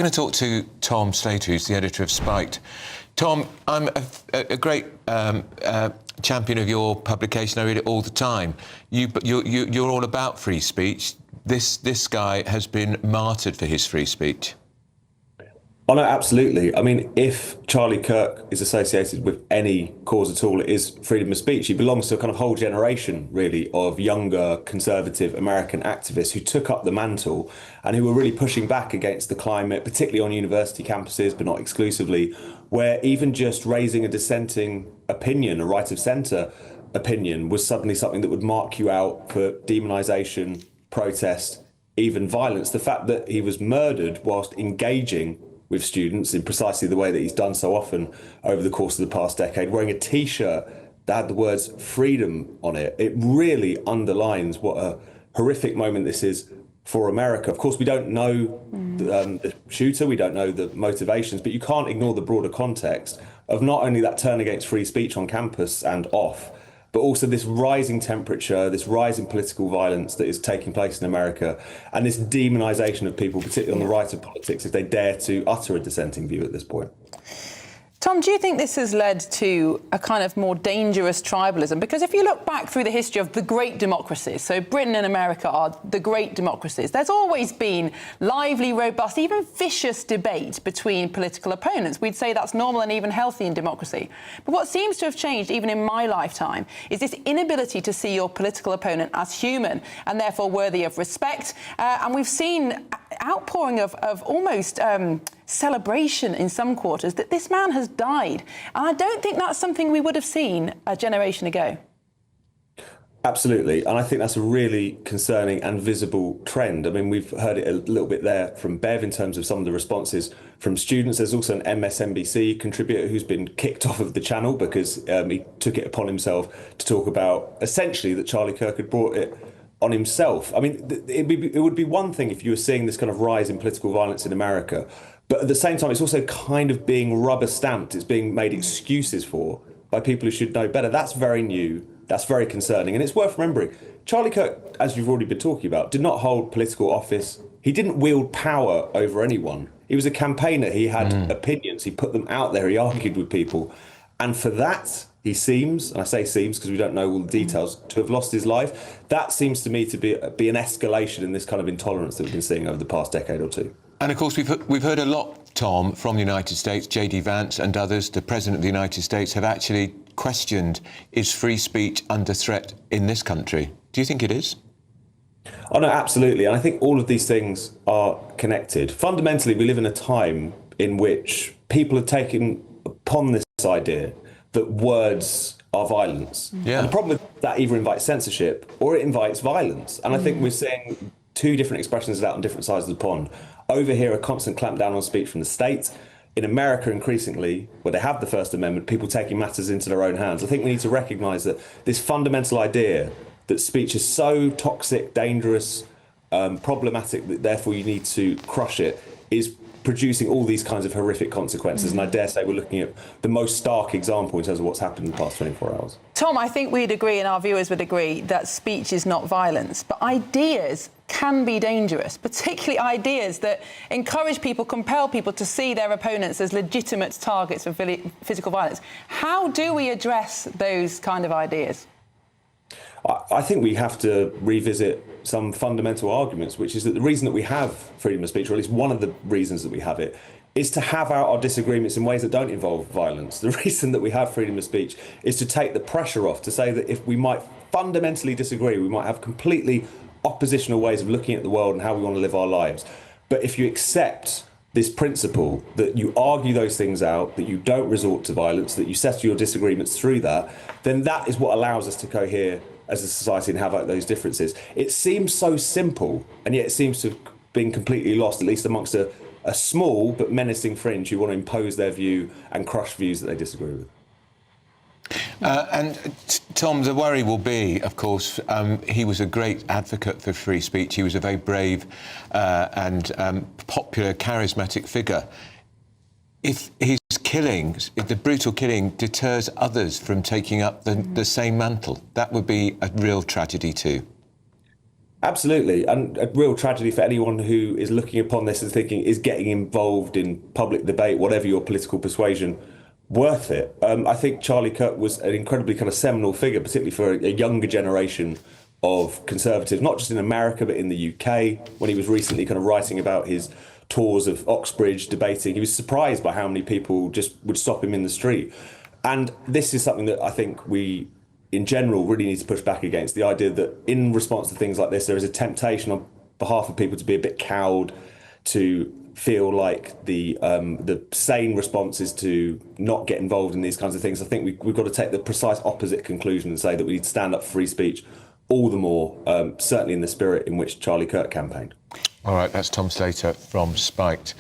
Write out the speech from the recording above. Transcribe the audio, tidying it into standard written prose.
I'm going to talk to Tom Slater, who's the editor of Spiked. Tom, I'm a great champion of your publication. I read it all the time. You're all about free speech. This guy has been martyred for his free speech. Oh, no, absolutely. I mean, if Charlie Kirk is associated with any cause at all, it is freedom of speech. He belongs to a kind of whole generation, really, of younger, conservative American activists who took up the mantle and who were really pushing back against the climate, particularly on university campuses, but not exclusively, where even just raising a dissenting opinion, a right of centre opinion, was suddenly something that would mark you out for demonisation, protest, even violence. The fact that he was murdered whilst engaging with students in precisely the way that he's done so often over the course of the past decade, wearing a T-shirt that had the words freedom on it. It really underlines what a horrific moment this is for America. Of course, we don't know the shooter, we don't know the motivations, but you can't ignore the broader context of not only that turn against free speech on campus and off, but also this rising temperature, this rise in political violence that is taking place in America, and this demonisation of people, particularly on the right of politics, if they dare to utter a dissenting view at this point. Tom, do you think this has led to a kind of more dangerous tribalism? Because if you look back through the history of the great democracies, so Britain and America are the great democracies, there's always been lively, robust, even vicious debate between political opponents. We'd say that's normal and even healthy in democracy. But what seems to have changed, even in my lifetime, is this inability to see your political opponent as human and therefore worthy of respect. And we've seen outpouring of almost celebration in some quarters that this man has died. And I don't think that's something we would have seen a generation ago. Absolutely. And I think that's a really concerning and visible trend. I mean, we've heard it a little bit there from Bev in terms of some of the responses from students. There's also an MSNBC contributor who's been kicked off of the channel because he took it upon himself to talk about essentially that Charlie Kirk had brought it on himself. I mean, it would be one thing if you were seeing this kind of rise in political violence in America, but at the same time, it's also kind of being rubber stamped. It's being made excuses for by people who should know better. That's very new. That's very concerning. And it's worth remembering, Charlie Kirk, as you've already been talking about, did not hold political office. He didn't wield power over anyone. He was a campaigner. He had opinions. He put them out there. He argued with people. And for that, he seems, and I say seems because we don't know all the details, to have lost his life. That seems to me to be an escalation in this kind of intolerance that we've been seeing over the past decade or two. And of course, we've heard a lot, Tom, from the United States. J.D. Vance and others, the President of the United States, have actually questioned, is free speech under threat in this country? Do you think it is? Oh, no, absolutely. And I think all of these things are connected. Fundamentally, we live in a time in which people have taken upon this idea that words are violence. Yeah. And the problem with that either invites censorship or it invites violence. And I think we're seeing two different expressions of that on different sides of the pond. Over here, a constant clampdown on speech from the state. In America, increasingly, where they have the First Amendment, people taking matters into their own hands. I think we need to recognise that this fundamental idea that speech is so toxic, dangerous, problematic, that therefore you need to crush it, is producing all these kinds of horrific consequences. And I dare say we're looking at the most stark example in terms of what's happened in the past 24 hours. Tom, I think we'd agree, and our viewers would agree, that speech is not violence, but ideas can be dangerous, particularly ideas that encourage people, compel people to see their opponents as legitimate targets of physical violence. How do we address those kind of ideas? I think we have to revisit some fundamental arguments, which is that the reason that we have freedom of speech, or at least one of the reasons that we have it, is to have out our disagreements in ways that don't involve violence. The reason that we have freedom of speech is to take the pressure off, to say that if we might fundamentally disagree, we might have completely oppositional ways of looking at the world and how we want to live our lives. But if you accept this principle that you argue those things out, that you don't resort to violence, that you settle your disagreements through that, then that is what allows us to cohere as a society and have out those differences. It seems so simple, and yet it seems to have been completely lost, at least amongst a small but menacing fringe who want to impose their view and crush views that they disagree with. And Tom, the worry will be, of course, he was a great advocate for free speech. He was a very brave and popular, charismatic figure. If his killings, if the brutal killing deters others from taking up the same mantle, that would be a real tragedy too. Absolutely, and a real tragedy for anyone who is looking upon this and thinking, is getting involved in public debate, whatever your political persuasion, worth it? I think Charlie Kirk was an incredibly kind of seminal figure, particularly for a younger generation of conservatives, not just in America, but in the UK, when he was recently kind of writing about his tours of Oxbridge debating. He was surprised by how many people just would stop him in the street. And this is something that I think we, in general, really need to push back against, the idea that in response to things like this, there is a temptation on behalf of people to be a bit cowed, to feel like the sane response is to not get involved in these kinds of things. I think we've got to take the precise opposite conclusion and say that we need to stand up for free speech all the more, certainly in the spirit in which Charlie Kirk campaigned. All right, that's Tom Slater from Spiked.